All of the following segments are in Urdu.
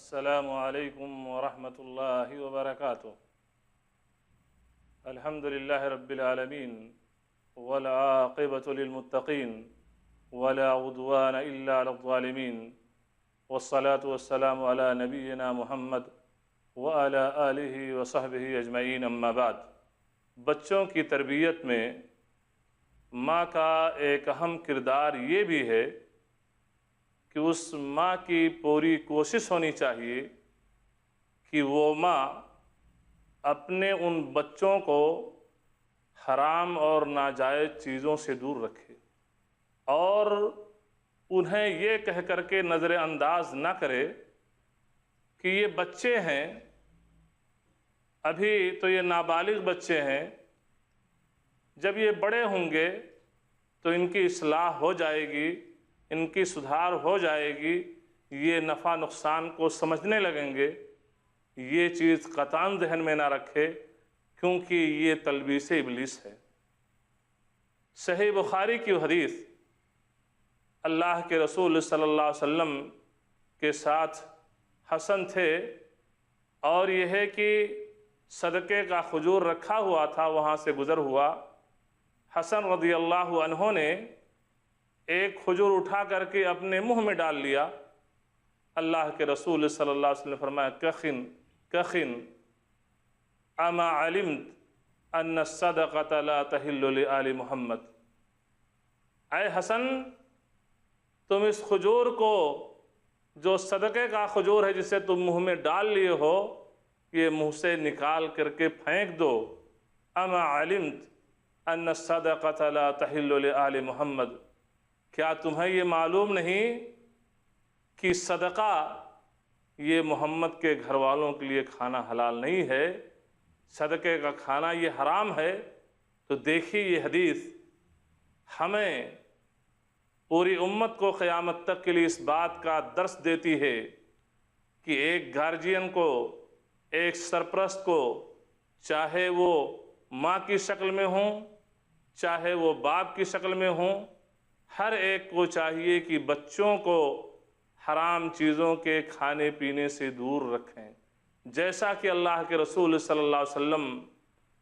السلام علیکم ورحمۃ اللہ وبرکاتہ۔ الحمد للہ رب العالمین والعاقبۃ للمتقین ولا عدوان الا علی الظالمین والصلاة والسلام علی نبینا محمد وعلی آلہ وصحبہ اجمعین، اما بعد۔ بچوں کی تربیت میں ماں کا ایک اہم کردار یہ بھی ہے کہ اس ماں کی پوری کوشش ہونی چاہیے کہ وہ ماں اپنے ان بچوں کو حرام اور ناجائز چیزوں سے دور رکھے اور انہیں یہ کہہ کر کے نظر انداز نہ کرے کہ یہ بچے ہیں، ابھی تو یہ نابالغ بچے ہیں، جب یہ بڑے ہوں گے تو ان کی اصلاح ہو جائے گی، ان کی سدھار ہو جائے گی، یہ نفع نقصان کو سمجھنے لگیں گے۔ یہ چیز قطعاً ذہن میں نہ رکھے، کیونکہ یہ تلبیس ابلیس ہے۔ صحیح بخاری کی حدیث، اللہ کے رسول صلی اللہ علیہ وسلم کے ساتھ حسن تھے، اور یہ ہے کہ صدقے کا کھجور رکھا ہوا تھا، وہاں سے گزر ہوا۔ حسن رضی اللہ عنہ نے ایک کھجور اٹھا کر کے اپنے منہ میں ڈال لیا۔ اللہ کے رسول صلی اللہ علیہ وسلم نے فرمایا کخن کخن اما علمت ان الصدقۃ لا تحل لآل محمد۔ اے حسن، تم اس کھجور کو، جو صدقے کا کھجور ہے جسے تم منہ میں ڈال لیے ہو، یہ منہ سے نکال کر کے پھینک دو۔ اما علمت ان الصدقۃ لا تحل لآل محمد، کیا تمہیں یہ معلوم نہیں کہ صدقہ یہ محمد کے گھر والوں کے لیے کھانا حلال نہیں ہے، صدقے کا کھانا یہ حرام ہے؟ تو دیکھیے یہ حدیث ہمیں، پوری امت کو قیامت تک کے لیے اس بات کا درس دیتی ہے کہ ایک گارجین کو، ایک سرپرست کو، چاہے وہ ماں کی شکل میں ہوں، چاہے وہ باپ کی شکل میں ہوں، ہر ایک کو چاہیے کہ بچوں کو حرام چیزوں کے کھانے پینے سے دور رکھیں، جیسا کہ اللہ کے رسول صلی اللہ علیہ وسلم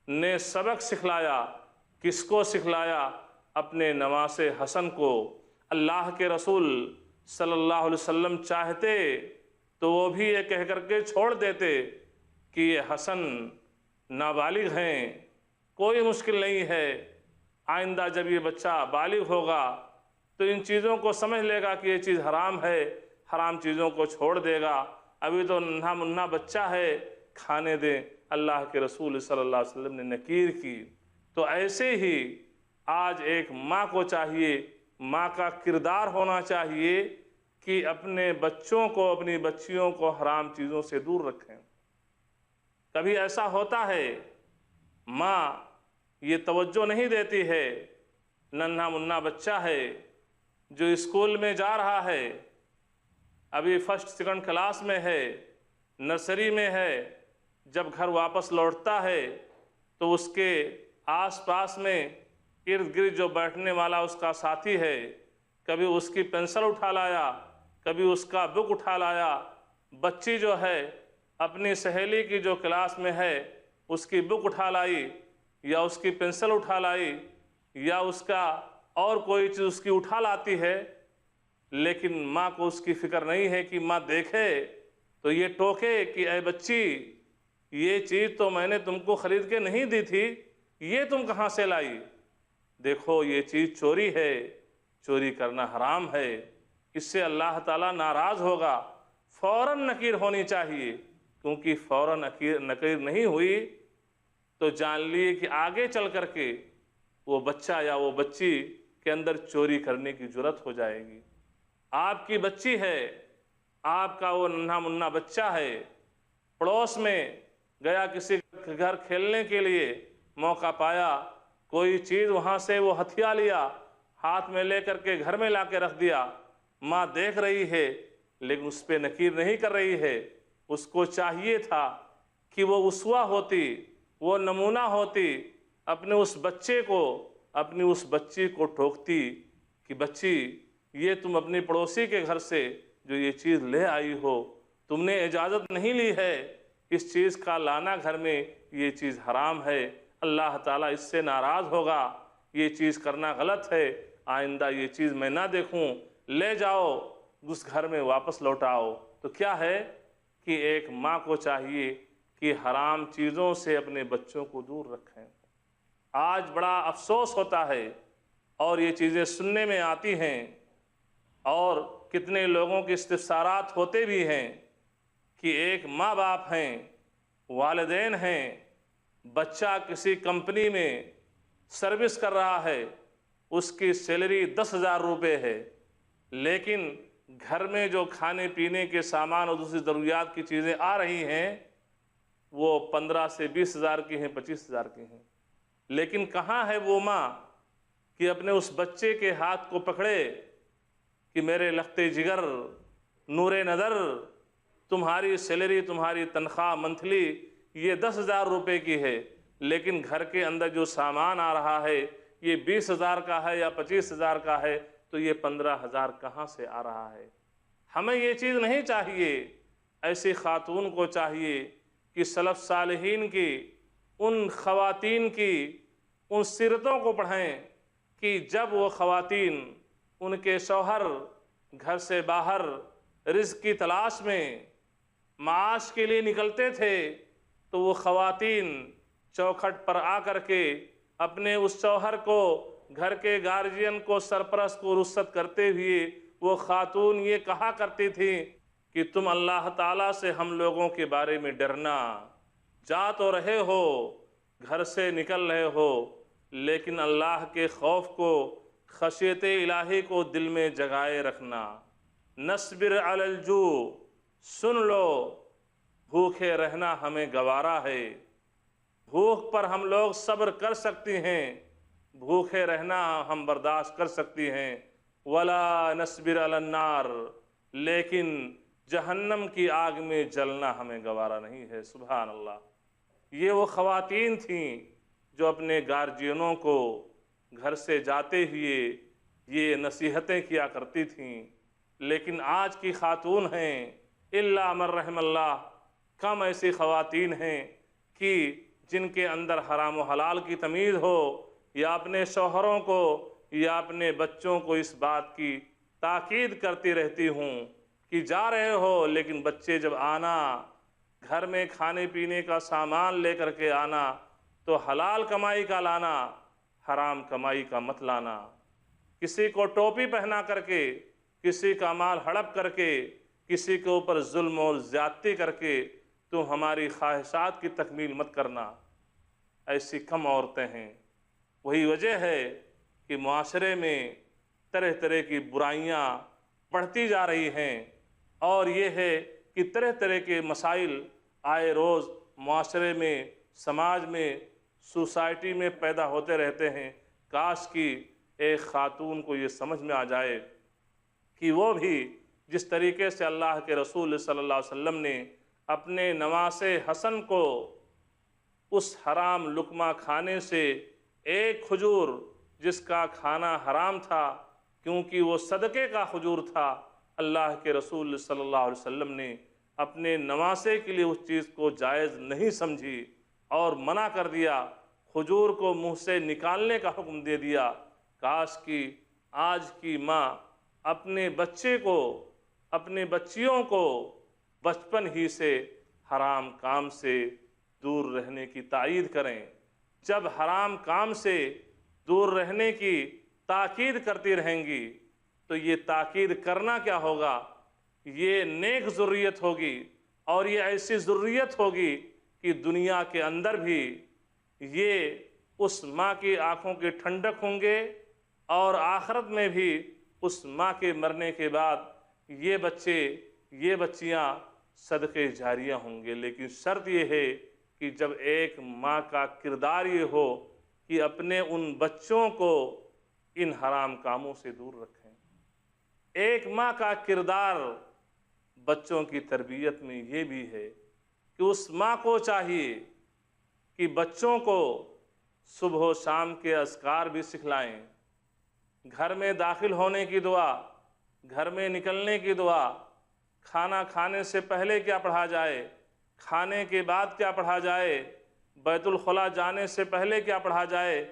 نے سبق سکھلایا۔ کس کو سکھلایا؟ اپنے نواس حسن کو۔ اللہ کے رسول صلی اللہ علیہ وسلم چاہتے تو وہ بھی یہ کہہ کر کے چھوڑ دیتے کہ یہ حسن نابالغ ہیں، کوئی مشکل نہیں ہے، آئندہ جب یہ بچہ بالغ ہوگا تو ان چیزوں کو سمجھ لے گا کہ یہ چیز حرام ہے، حرام چیزوں کو چھوڑ دے گا، ابھی تو ننھا منھا بچہ ہے، کھانے دیں۔ اللہ کے رسول صلی اللہ علیہ وسلم نے نکیر کی۔ تو ایسے ہی آج ایک ماں کو چاہیے، ماں کا کردار ہونا چاہیے کہ اپنے بچوں کو، اپنی بچیوں کو حرام چیزوں سے دور رکھیں۔ کبھی ایسا ہوتا ہے ماں یہ توجہ نہیں دیتی ہے، ننھا منھا بچہ ہے جو اسکول میں جا رہا ہے، ابھی فرسٹ سیکنڈ کلاس میں ہے، نرسری میں ہے، جب گھر واپس لوٹتا ہے تو اس کے آس پاس میں ارد گرد جو بیٹھنے والا اس کا ساتھی ہے، کبھی اس کی پنسل اٹھا لایا، کبھی اس کا بک اٹھا لایا۔ بچی جو ہے اپنی سہیلی کی جو کلاس میں ہے اس کی بک اٹھا لائی، یا اس کی پنسل اٹھا لائی، یا اس کا اور کوئی چیز اس کی اٹھا لاتی ہے، لیکن ماں کو اس کی فکر نہیں ہے کہ ماں دیکھے تو یہ ٹوکے کہ اے بچی، یہ چیز تو میں نے تم کو خرید کے نہیں دی تھی، یہ تم کہاں سے لائی؟ دیکھو یہ چیز چوری ہے، چوری کرنا حرام ہے، اس سے اللہ تعالیٰ ناراض ہوگا۔ فوراً نکیر ہونی چاہیے، کیونکہ فوراً نکیر نہیں ہوئی تو جان لیے کہ آگے چل کر کے وہ بچہ یا وہ بچی کے اندر چوری کرنے کی جرات ہو جائے گی۔ آپ کی بچی ہے، آپ کا وہ ننھا منھا بچہ ہے، پڑوس میں گیا کسی گھر کھیلنے کے لیے، موقع پایا، کوئی چیز وہاں سے وہ ہتھیا لیا، ہاتھ میں لے کر کے گھر میں لا کے رکھ دیا، ماں دیکھ رہی ہے لیکن اس پہ نکیر نہیں کر رہی ہے۔ اس کو چاہیے تھا کہ وہ اسوہ ہوتی، وہ نمونہ ہوتی، اپنے اس بچے کو، اپنی اس بچی کو ٹوکتی کہ بچی، یہ تم اپنی پڑوسی کے گھر سے جو یہ چیز لے آئی ہو، تم نے اجازت نہیں لی ہے اس چیز کا لانا گھر میں، یہ چیز حرام ہے، اللہ تعالیٰ اس سے ناراض ہوگا، یہ چیز کرنا غلط ہے، آئندہ یہ چیز میں نہ دیکھوں، لے جاؤ اس گھر میں واپس لوٹاؤ۔ تو کیا ہے کہ ایک ماں کو چاہیے کہ حرام چیزوں سے اپنے بچوں کو دور رکھیں۔ آج بڑا افسوس ہوتا ہے اور یہ چیزیں سننے میں آتی ہیں، اور کتنے لوگوں کے استفسارات ہوتے بھی ہیں کہ ایک ماں باپ ہیں، والدین ہیں، بچہ کسی کمپنی میں سروس کر رہا ہے، اس کی سیلری 10,000 روپے ہے، لیکن گھر میں جو کھانے پینے کے سامان اور دوسری ضروریات کی چیزیں آ رہی ہیں وہ 15 سے 20,000 کی ہیں، 25,000 کی ہیں، لیکن کہاں ہے وہ ماں کہ اپنے اس بچے کے ہاتھ کو پکڑے کہ میرے لختے جگر، نور نظر، تمہاری سیلری، تمہاری تنخواہ منتھلی یہ 10,000 روپے کی ہے، لیکن گھر کے اندر جو سامان آ رہا ہے یہ 20,000 کا ہے یا 25,000 کا ہے، تو یہ 15,000 کہاں سے آ رہا ہے؟ ہمیں یہ چیز نہیں چاہیے۔ ایسی خاتون کو چاہیے کہ سلف صالحین کی، ان خواتین کی ان سیرتوں کو پڑھیں کہ جب وہ خواتین، ان کے شوہر گھر سے باہر رزق کی تلاش میں معاش کے لیے نکلتے تھے تو وہ خواتین چوکھٹ پر آ کر کے اپنے اس شوہر کو، گھر کے گارجین کو، سرپرست کو رخصت کرتے ہوئے وہ خاتون یہ کہا کرتی تھی کہ تم اللہ تعالیٰ سے ہم لوگوں کے بارے میں ڈرنا، جا تو رہے ہو، گھر سے نکل رہے ہو، لیکن اللہ کے خوف کو، خشیت الہی کو دل میں جگائے رکھنا۔ نصبر علی الجوع، سن لو، بھوکے رہنا ہمیں گوارا ہے، بھوک پر ہم لوگ صبر کر سکتے ہیں، بھوکے رہنا ہم برداشت کر سکتی ہیں، ولا نصبر علی النار، لیکن جہنم کی آگ میں جلنا ہمیں گوارا نہیں ہے۔ سبحان اللہ۔ یہ وہ خواتین تھیں جو اپنے گارجینوں کو گھر سے جاتے ہوئے یہ نصیحتیں کیا کرتی تھیں، لیکن آج کی خاتون ہیں الا من رحم اللہ، کم ایسی خواتین ہیں کہ جن کے اندر حرام و حلال کی تمیز ہو، یا اپنے شوہروں کو یا اپنے بچوں کو اس بات کی تاکید کرتی رہتی ہوں کہ جا رہے ہو، لیکن بچے جب آنا، گھر میں کھانے پینے کا سامان لے کر کے آنا تو حلال کمائی کا لانا، حرام کمائی کا مت لانا۔ کسی کو ٹوپی پہنا کر کے، کسی کا مال ہڑپ کر کے، کسی کے اوپر ظلم اور زیادتی کر کے تو ہماری خواہشات کی تکمیل مت کرنا۔ ایسی کم عورتیں ہیں۔ وہی وجہ ہے کہ معاشرے میں طرح طرح کی برائیاں بڑھتی جا رہی ہیں، اور یہ ہے کہ طرح طرح کے مسائل آئے روز معاشرے میں، سماج میں، سوسائٹی میں پیدا ہوتے رہتے ہیں۔ کاش کی ایک خاتون کو یہ سمجھ میں آ جائے کہ وہ بھی جس طریقے سے اللہ کے رسول صلی اللہ علیہ وسلم نے اپنے نواسے حسن کو اس حرام لقمہ کھانے سے، ایک کھجور جس کا کھانا حرام تھا کیونکہ وہ صدقے کا کھجور تھا، اللہ کے رسول صلی اللہ علیہ وسلم نے اپنے نواسے کے لیے اس چیز کو جائز نہیں سمجھی اور منع کر دیا، کھجور کو منہ سے نکالنے کا حکم دے دیا۔ کاش کی آج کی ماں اپنے بچے کو، اپنے بچیوں کو بچپن ہی سے حرام کام سے دور رہنے کی تائید کریں۔ جب حرام کام سے دور رہنے کی تاکید کرتی رہیں گی تو یہ تاکید کرنا کیا ہوگا؟ یہ نیک ذریت ہوگی، اور یہ ایسی ذریت ہوگی کہ دنیا کے اندر بھی یہ اس ماں کی آنکھوں کی ٹھنڈک ہوں گے، اور آخرت میں بھی اس ماں کے مرنے کے بعد یہ بچے، یہ بچیاں صدقے جاریہ ہوں گے۔ لیکن شرط یہ ہے کہ جب ایک ماں کا کردار یہ ہو کہ اپنے ان بچوں کو ان حرام کاموں سے دور رکھیں۔ ایک ماں کا کردار بچوں کی تربیت میں یہ بھی ہے کہ اس ماں کو چاہیے کہ بچوں کو صبح و شام کے اذکار بھی سکھلائیں، گھر میں داخل ہونے کی دعا، گھر میں نکلنے کی دعا، کھانا کھانے سے پہلے کیا پڑھا جائے، کھانے کے بعد کیا پڑھا جائے، بیت الخلاء جانے سے پہلے کیا پڑھا جائے،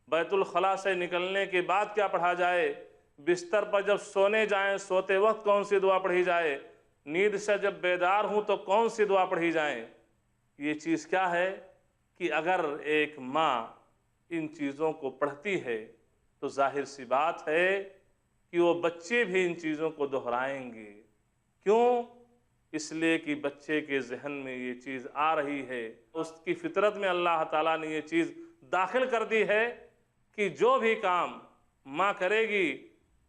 بیت الخلاء سے نکلنے کے بعد کیا پڑھا جائے، بستر پر جب سونے جائیں سوتے وقت کون سی دعا پڑھی جائے، نیند سے جب بیدار ہوں تو کون سی دعا پڑھی جائیں۔ یہ چیز کیا ہے کہ اگر ایک ماں ان چیزوں کو پڑھتی ہے تو ظاہر سی بات ہے کہ وہ بچے بھی ان چیزوں کو دہرائیں گے۔ کیوں؟ اس لیے کہ بچے کے ذہن میں یہ چیز آ رہی ہے، اس کی فطرت میں اللہ تعالیٰ نے یہ چیز داخل کر دی ہے کہ جو بھی کام ماں کرے گی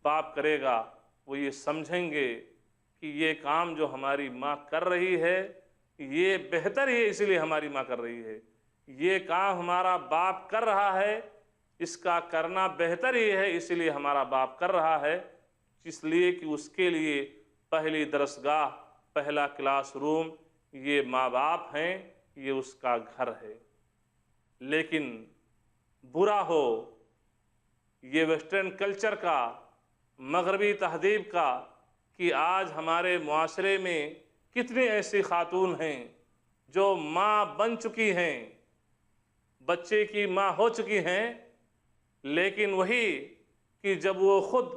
باپ کرے گا، وہ یہ سمجھیں گے کہ یہ کام جو ہماری ماں کر رہی ہے یہ بہتر ہی ہے، اس لیے ہماری ماں کر رہی ہے، یہ کام ہمارا باپ کر رہا ہے اس کا کرنا بہتر ہی ہے، اس لیے ہمارا باپ کر رہا ہے، اس لیے کہ اس کے لیے پہلی درسگاہ، پہلا کلاس روم یہ ماں باپ ہیں، یہ اس کا گھر ہے۔ لیکن برا ہو یہ ویسٹرن کلچر کا، مغربی تہذیب کا، کہ آج ہمارے معاشرے میں کتنی ایسی خاتون ہیں جو ماں بن چکی ہیں، بچے کی ماں ہو چکی ہیں، لیکن وہی کہ جب وہ خود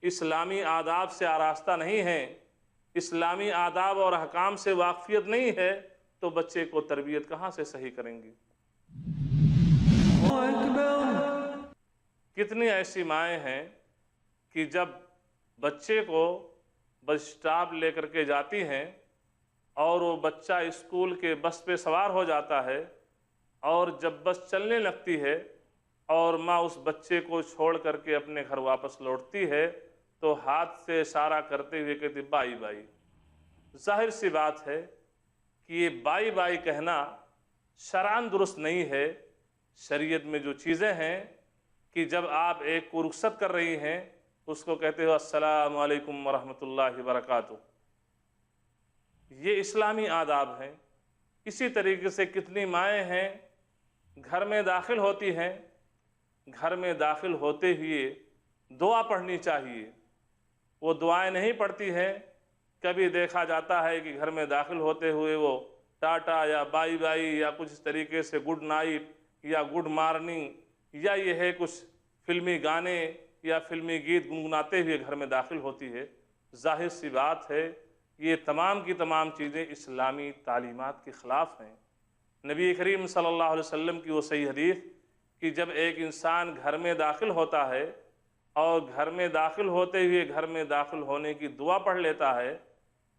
اسلامی آداب سے آراستہ نہیں ہیں، اسلامی آداب اور احکام سے واقفیت نہیں ہے، تو بچے کو تربیت کہاں سے صحیح کریں گی؟ کتنی ایسی مائیں ہیں کہ جب بچے کو بس اسٹاپ لے کر کے جاتی ہیں اور وہ بچہ اسکول کے بس پہ سوار ہو جاتا ہے، اور جب بس چلنے لگتی ہے اور ماں اس بچے کو چھوڑ کر کے اپنے گھر واپس لوٹتی ہے تو ہاتھ سے اشارہ کرتے ہوئے کہتی بائی بائی۔ ظاہر سی بات ہے کہ یہ بائی بائی کہنا شرعاً درست نہیں ہے۔ شریعت میں جو چیزیں ہیں کہ جب آپ ایک کو رخصت کر رہی ہیں اس کو کہتے ہو السلام علیکم ورحمۃ اللہ وبرکاتہ، یہ اسلامی آداب ہیں۔ اسی طریقے سے کتنی مائیں ہیں گھر میں داخل ہوتی ہیں، گھر میں داخل ہوتے ہوئے دعا پڑھنی چاہیے، وہ دعائیں نہیں پڑھتی ہیں۔ کبھی دیکھا جاتا ہے کہ گھر میں داخل ہوتے ہوئے وہ ٹاٹا یا بائی بائی یا کچھ اس طریقے سے گڈ نائٹ یا گڈ مارننگ یا یہ ہے کچھ فلمی گانے یا فلمی گیت گنگناتے ہوئے گھر میں داخل ہوتی ہے۔ ظاہر سی بات ہے یہ تمام کی تمام چیزیں اسلامی تعلیمات کے خلاف ہیں۔ نبی کریم صلی اللہ علیہ وسلم کی وہ صحیح حدیث کہ جب ایک انسان گھر میں داخل ہوتا ہے اور گھر میں داخل ہوتے ہوئے گھر میں داخل ہونے کی دعا پڑھ لیتا ہے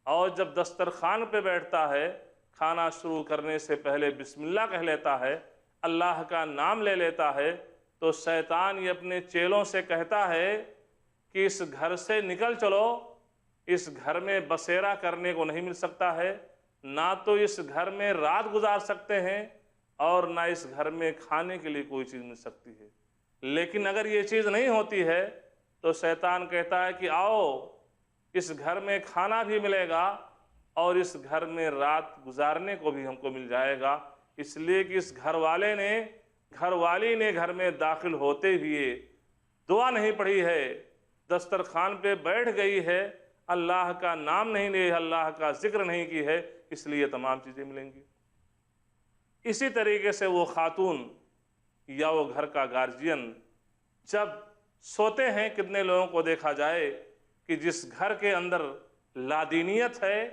اور جب دسترخوان پہ بیٹھتا ہے کھانا شروع کرنے سے پہلے بسم اللہ کہہ لیتا ہے، اللہ کا نام لے لیتا ہے، تو شیطان یہ اپنے چیلوں سے کہتا ہے کہ اس گھر سے نکل چلو، اس گھر میں بسیرا کرنے کو نہیں مل سکتا ہے، نہ تو اس گھر میں رات گزار سکتے ہیں اور نہ اس گھر میں کھانے کے لیے کوئی چیز مل سکتی ہے۔ لیکن اگر یہ چیز نہیں ہوتی ہے تو شیطان کہتا ہے کہ آؤ اس گھر میں کھانا بھی ملے گا اور اس گھر میں رات گزارنے کو بھی ہم کو مل جائے گا، اس لیے کہ اس گھر والی نے گھر میں داخل ہوتے ہوئے دعا نہیں پڑھی ہے، دسترخوان پہ بیٹھ گئی ہے، اللہ کا نام نہیں لے، اللہ کا ذکر نہیں کی ہے، اس لیے تمام چیزیں ملیں گی۔ اسی طریقے سے وہ خاتون یا وہ گھر کا گارجین جب سوتے ہیں، کتنے لوگوں کو دیکھا جائے کہ جس گھر کے اندر لادینیت ہے،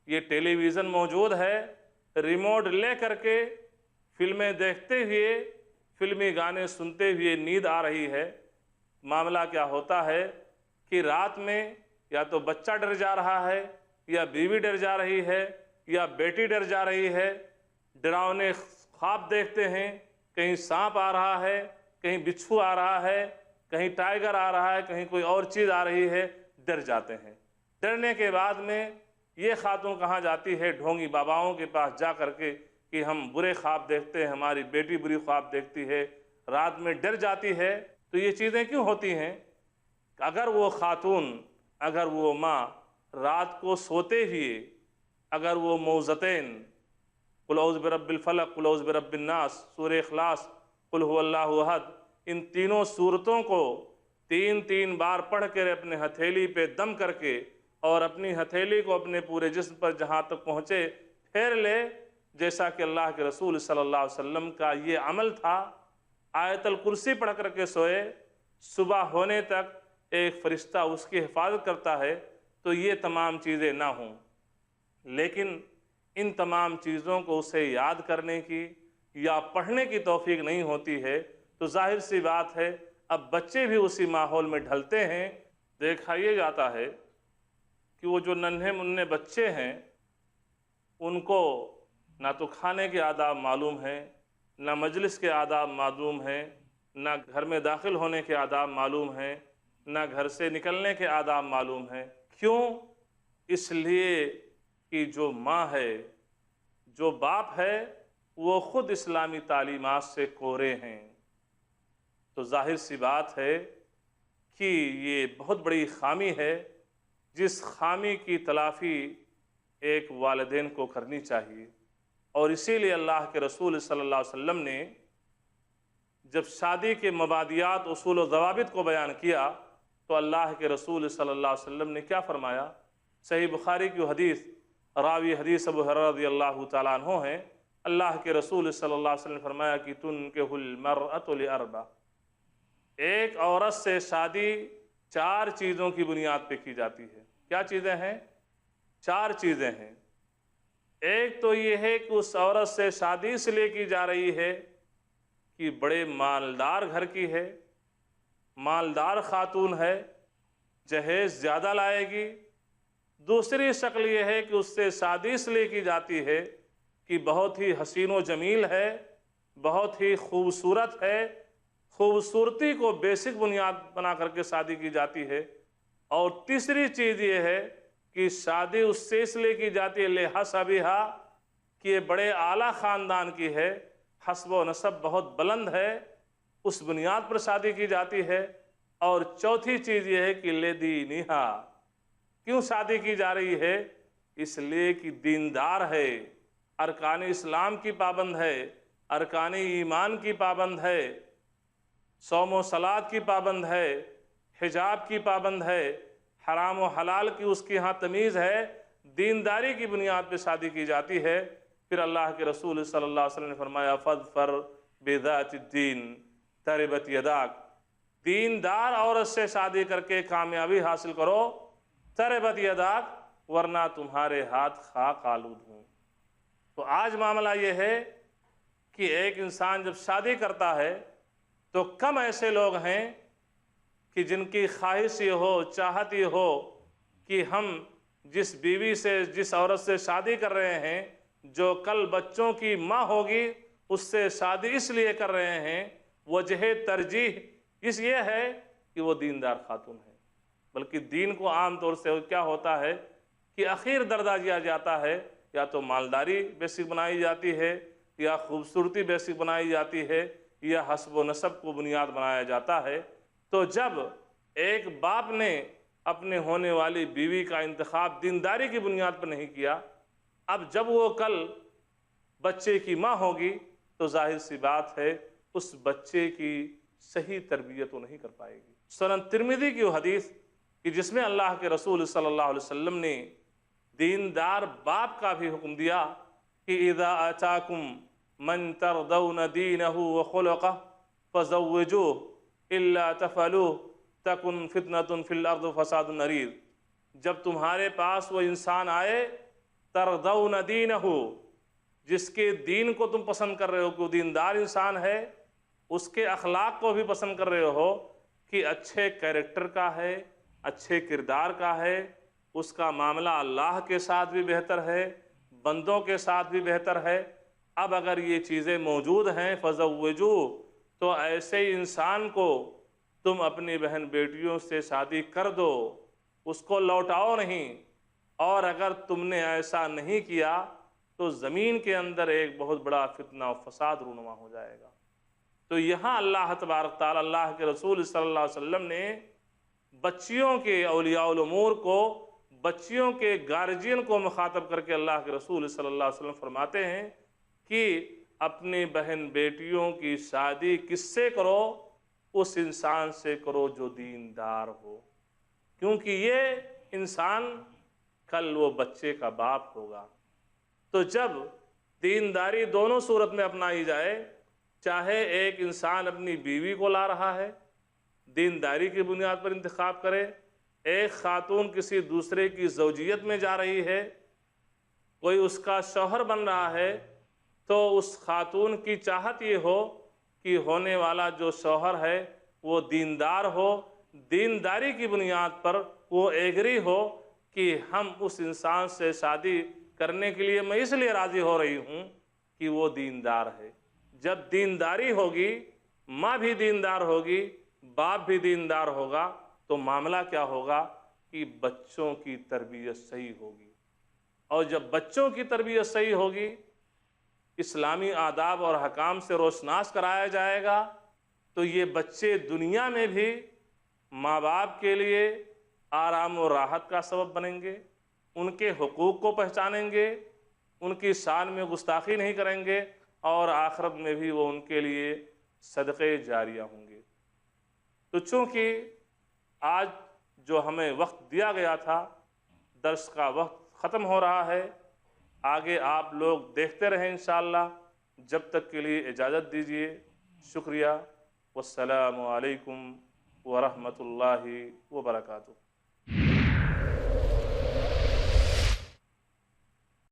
یہ ٹیلی ویژن موجود ہے، ریموٹ لے کر کے فلمیں دیکھتے ہوئے فلمی گانے سنتے ہوئے نیند آ رہی ہے، معاملہ کیا ہوتا ہے کہ رات میں یا تو بچہ ڈر جا رہا ہے یا بیوی ڈر جا رہی ہے یا بیٹی ڈر جا رہی ہے، ڈراؤنے خواب دیکھتے ہیں، کہیں سانپ آ رہا ہے، کہیں بچھو آ رہا ہے، کہیں ٹائیگر آ رہا ہے، کہیں کوئی اور چیز آ رہی ہے، ڈر جاتے ہیں۔ ڈرنے کے بعد میں یہ خاتون کہاں جاتی ہے؟ ڈھونگی باباؤں کے پاس جا کر کے کہ ہم برے خواب دیکھتے ہیں، ہماری بیٹی بری خواب دیکھتی ہے، رات میں ڈر جاتی ہے۔ تو یہ چیزیں کیوں ہوتی ہیں؟ اگر وہ خاتون، اگر وہ ماں رات کو سوتے ہوئے اگر وہ معوذتین قل اعوذ برب الفلق، قل اعوذ برب الناس، سورہ اخلاص، قل هو اللہ احد، ان تینوں سورتوں کو 3 بار پڑھ کر اپنے ہتھیلی پہ دم کر کے اور اپنی ہتھیلی کو اپنے پورے جسم پر جہاں تک پہنچے پھیر لے، جیسا کہ اللہ کے رسول صلی اللہ علیہ وسلم کا یہ عمل تھا۔ آیت الکرسی پڑھ کر کے سوئے، صبح ہونے تک ایک فرشتہ اس کی حفاظت کرتا ہے، تو یہ تمام چیزیں نہ ہوں، لیکن ان تمام چیزوں کو اسے یاد کرنے کی یا پڑھنے کی توفیق نہیں ہوتی ہے، تو ظاہر سی بات ہے اب بچے بھی اسی ماحول میں ڈھلتے ہیں۔ دیکھا یہ جاتا ہے کہ وہ جو ننھے منھے بچے ہیں ان کو نہ تو کھانے کے آداب معلوم ہیں، نہ مجلس کے آداب معلوم ہیں، نہ گھر میں داخل ہونے کے آداب معلوم ہیں، نہ گھر سے نکلنے کے آداب معلوم ہیں۔ کیوں؟ اس لیے کہ جو ماں ہے، جو باپ ہے، وہ خود اسلامی تعلیمات سے کورے ہیں۔ تو ظاہر سی بات ہے کہ یہ بہت بڑی خامی ہے، جس خامی کی تلافی ایک والدین کو کرنی چاہیے۔ اور اسی لیے اللہ کے رسول صلی اللہ علیہ وسلم نے جب شادی کے مبادیات، اصول و ضوابط کو بیان کیا تو اللہ کے رسول صلی اللہ علیہ وسلم نے کیا فرمایا؟ صحیح بخاری کی حدیث، راوی حدیث ابو ہریرہ رضی اللہ تعالیٰ عنہ ہیں، اللہ کے رسول صلی اللہ علیہ وسلم نے فرمایا کہ تنکح المرأة لأربع، ایک عورت سے شادی 4 چیزوں کی بنیاد پہ کی جاتی ہے۔ کیا چیزیں ہیں؟ 4 چیزیں ہیں۔ ایک تو یہ ہے کہ اس عورت سے شادی اس لیے کی جا رہی ہے کہ بڑے مالدار گھر کی ہے، مالدار خاتون ہے، جہیز زیادہ لائے گی۔ دوسری شکل یہ ہے کہ اس سے شادی اس لیے کی جاتی ہے کہ بہت ہی حسین و جمیل ہے، بہت ہی خوبصورت ہے، خوبصورتی کو بیسک بنیاد بنا کر کے شادی کی جاتی ہے۔ اور تیسری چیز یہ ہے کہ شادی اس سے اس لیے کی جاتی ہے لحسبھا، کہ یہ بڑے اعلیٰ خاندان کی ہے، حسب و نسب بہت بلند ہے، اس بنیاد پر شادی کی جاتی ہے۔ اور چوتھی چیز یہ ہے کہ لدینہا، کیوں شادی کی جا رہی ہے؟ اس لیے کہ دیندار ہے، ارکان اسلام کی پابند ہے، ارکان ایمان کی پابند ہے، صوم و صلات کی پابند ہے، حجاب کی پابند ہے، حرام و حلال کی اس کی ہاں تمیز ہے، دینداری کی بنیاد پہ شادی کی جاتی ہے۔ پھر اللہ کے رسول صلی اللہ علیہ وسلم نے فرمایا فاظفر بذات الدین تربت یداک، دیندار عورت سے شادی کر کے کامیابی حاصل کرو، تربت یداک، ورنہ تمہارے ہاتھ خاک آلود ہوں۔ تو آج معاملہ یہ ہے کہ ایک انسان جب شادی کرتا ہے تو کم ایسے لوگ ہیں کہ جن کی خواہش یہ ہو، چاہت یہ ہو کہ ہم جس بیوی سے، جس عورت سے شادی کر رہے ہیں، جو کل بچوں کی ماں ہوگی، اس سے شادی اس لیے کر رہے ہیں، وجہ ترجیح اس یہ ہے کہ وہ دیندار خاتون ہے۔ بلکہ دین کو عام طور سے کیا ہوتا ہے کہ اخیر درجہ دیا جاتا ہے، یا تو مالداری بیسک بنائی جاتی ہے، یا خوبصورتی بیسک بنائی جاتی ہے، یا حسب و نسب کو بنیاد بنایا جاتا ہے۔ تو جب ایک باپ نے اپنے ہونے والی بیوی کا انتخاب دینداری کی بنیاد پر نہیں کیا، اب جب وہ کل بچے کی ماں ہوگی تو ظاہر سی بات ہے اس بچے کی صحیح تربیت وہ نہیں کر پائے گی۔ سنن ترمذی کی وہ حدیث کہ جس میں اللہ کے رسول صلی اللہ علیہ وسلم نے دیندار باپ کا بھی حکم دیا کہ اذا آتاکم من ترضون دینہ وخلقہ فزوجوہ الا تفعلوہ تکن فتنۃ فی الارض فساد عریض، جب تمہارے پاس وہ انسان آئے ترضون دینہ، جس کے دین کو تم پسند کر رہے ہو کہ وہ دیندار انسان ہے، اس کے اخلاق کو بھی پسند کر رہے ہو کہ اچھے کیریکٹر کا ہے، اچھے کردار کا ہے، اس کا معاملہ اللہ کے ساتھ بھی بہتر ہے، بندوں کے ساتھ بھی بہتر ہے، اب اگر یہ چیزیں موجود ہیں فزوجوہ، تو ایسے انسان کو تم اپنی بہن بیٹیوں سے شادی کر دو، اس کو لوٹاؤ نہیں۔ اور اگر تم نے ایسا نہیں کیا تو زمین کے اندر ایک بہت بڑا فتنہ و فساد رونما ہو جائے گا۔ تو یہاں اللہ تبارک تعالی، اللہ کے رسول صلی اللہ علیہ وسلم نے بچیوں کے اولیاء الامور کو، بچیوں کے گارجین کو مخاطب کر کے اللہ کے رسول صلی اللہ علیہ وسلم فرماتے ہیں کہ اپنی بہن بیٹیوں کی شادی کس سے کرو؟ اس انسان سے کرو جو دیندار ہو، کیونکہ یہ انسان کل وہ بچے کا باپ ہوگا۔ تو جب دینداری دونوں صورت میں اپنائی جائے، چاہے ایک انسان اپنی بیوی کو لا رہا ہے، دینداری کی بنیاد پر انتخاب کرے، ایک خاتون کسی دوسرے کی زوجیت میں جا رہی ہے، کوئی اس کا شوہر بن رہا ہے، تو اس خاتون کی چاہت یہ ہو کہ ہونے والا جو شوہر ہے وہ دیندار ہو، دینداری کی بنیاد پر وہ ایگری ہو کہ ہم اس انسان سے شادی کرنے کے لیے میں اس لیے راضی ہو رہی ہوں کہ وہ دیندار ہے۔ جب دینداری ہوگی، ماں بھی دیندار ہوگی، باپ بھی دیندار ہوگا، تو معاملہ کیا ہوگا کہ بچوں کی تربیت صحیح ہوگی، اور جب بچوں کی تربیت صحیح ہوگی، اسلامی آداب اور احکام سے روشناس کرایا جائے گا، تو یہ بچے دنیا میں بھی ماں باپ کے لیے آرام و راحت کا سبب بنیں گے، ان کے حقوق کو پہچانیں گے، ان کی شان میں گستاخی نہیں کریں گے، اور آخرت میں بھی وہ ان کے لیے صدقے جاریہ ہوں گے۔ تو چونکہ آج جو ہمیں وقت دیا گیا تھا، درس کا وقت ختم ہو رہا ہے، آگے آپ لوگ دیکھتے رہیں انشاءاللہ۔ جب تک کے لیے اجازت دیجیے، شکریہ، والسلام علیکم ورحمۃ اللہ وبرکاتہ۔